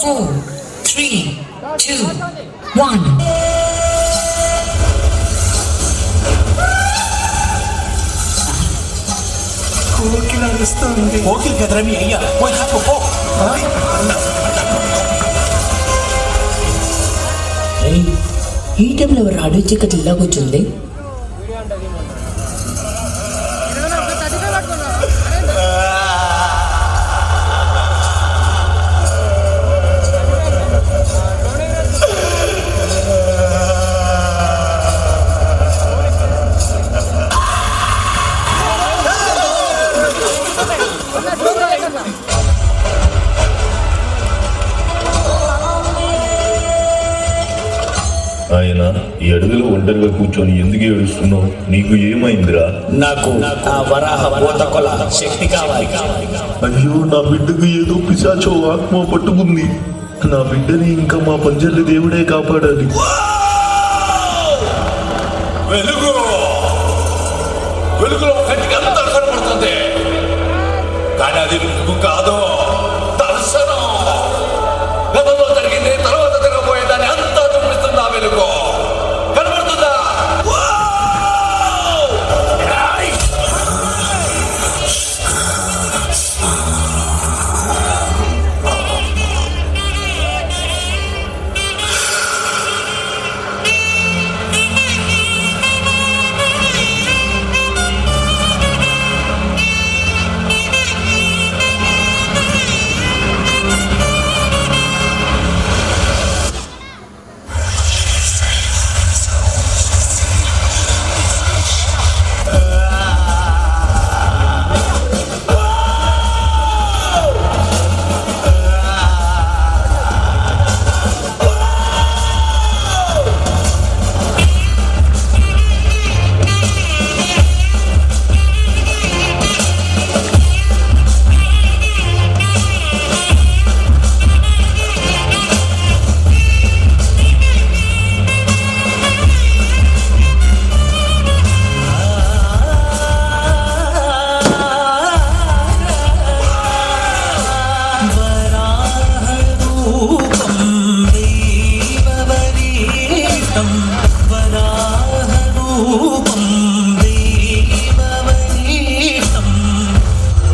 4, 3, 2, 1. కోకిల అరుస్తుంది. కోకిల కదరా మీ అయ్యా, పోయి తప్పు పో. ఈ టైంలో ఎవరు అడుగు చిక్కటి ఇలా కూర్చుంది? ఆయన ఈ అడవిలో ఒంటరిగా కూర్చొని ఎందుకు ఏడుస్తున్నావు? నీకు ఏమైందిరా? నాకు ఆ వరాహ భూతకొల శక్తి కావాలి. అయ్యో, నా బిడ్డకు ఏదో పిశాచో ఆత్మ పట్టుకుంది. నా బిడ్డని ఇంకా మా పంజర్ల దేవుడే కాపాడాలి. వెలుగు వెలుగులో కంటికి అంతా కనపడుతుంది, కానీ అది వెలుగు కాదు, దర్శనం. గతంలో జరిగింది, తర్వాత జరగబోయేదాన్ని అంతా చూపిస్తుంది ఆ వెలుగు. కనబడుతుందా?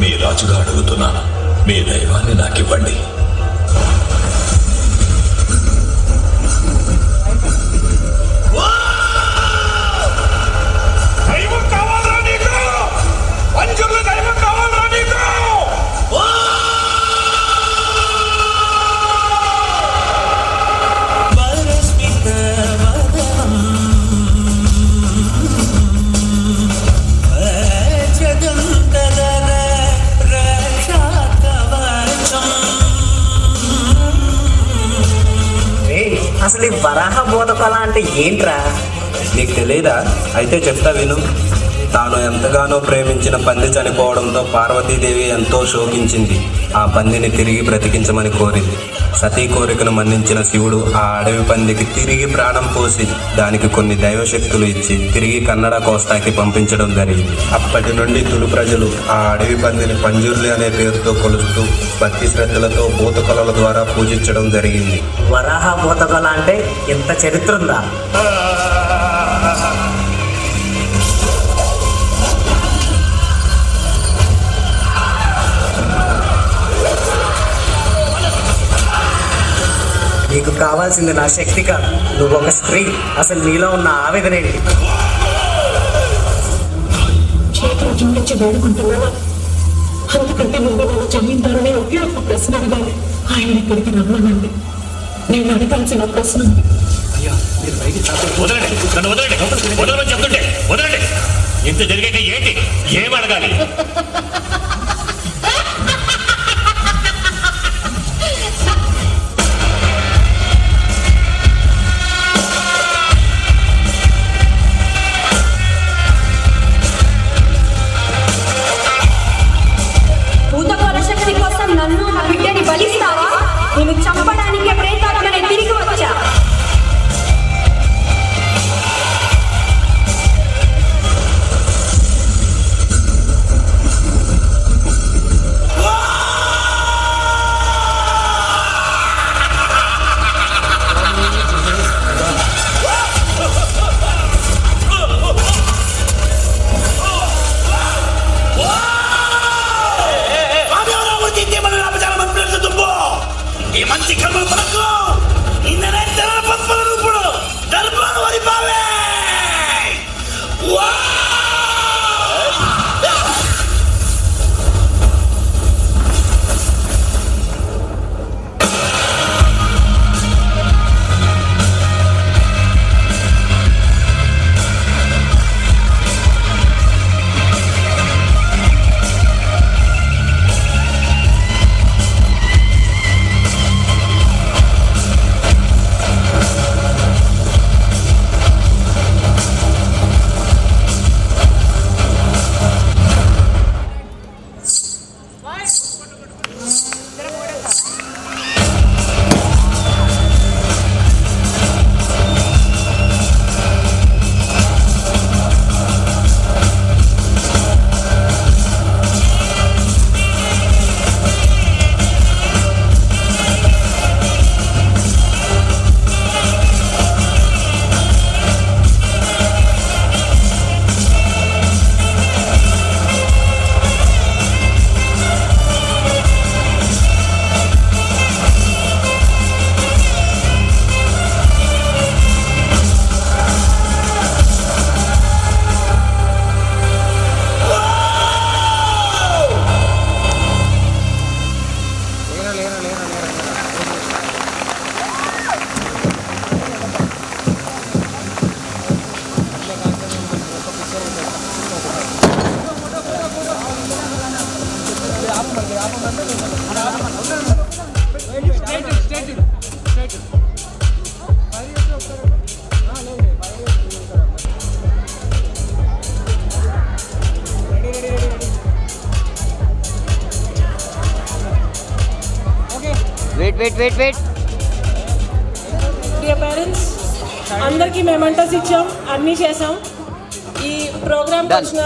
మీ రాజుగా అడుగుతున్నాను, మీ దైవాన్ని నాకివ్వండి. దైవం కావాలా నీకు? పంజుర్ల దైవం కావాలా నీకు? అసలు ఈ వరాహ భూతకొల అంటే ఏంట్రా? నీకు తెలియదా? అయితే చెప్తా విను. తాను ఎంతగానో ప్రేమించిన పంది చనిపోవడంతో పార్వతీదేవి ఎంతో శోకించింది. ఆ పందిని తిరిగి బ్రతికించమని కోరింది. సతీ కోరికను మన్నించిన శివుడు ఆ అడవి పందికి తిరిగి ప్రాణం పోసి దానికి కొన్ని దైవశక్తులు ఇచ్చి తిరిగి కన్నడ కోస్తాకి పంపించడం జరిగింది. అప్పటి నుండి తులు ప్రజలు ఆ అడవి పందిని పంజుర్లి అనే పేరుతో కొలుస్తూ భక్తి శ్రద్ధలతో భూతకొలల ద్వారా పూజించడం జరిగింది. వరాహ భూతకొల అంటే ఇంత చరిత్ర ఉందా? నీకు కావాల్సింది నా శక్తి కాదు, నువ్వు ఒక స్త్రీ. అసలు నీలో ఉన్న ఆవేదన ఏంటి? చేతులు జోడించి వేడుకుంటున్నావా? అంతకంటే ముందు వాళ్ళు జమీందారుని ఒకే ఒక ప్రశ్న అడగాలి. ఆయన ఇక్కడికి రమ్మనండి. నేను అడగాల్సిన ప్రశ్న ఉంది. వదలండి, నన్ను వదలండి, వదలని చెప్తుంటే వదలండి. ఇంత జరిగాక ఏంటి, ఏం అడగాలి? భూతకోల శక్తి కోసం నన్ను నా బిడ్డని బలిస్తావా? నేను చంపడానికే ప్రేతాత్మనే తిరిగి వచ్చా. డియర్ పేరెంట్స్, అందరికీ మెమెంటోస్ ఇచ్చాం, అన్నీ చేసాం. ఈ ప్రోగ్రామ్కి వచ్చిన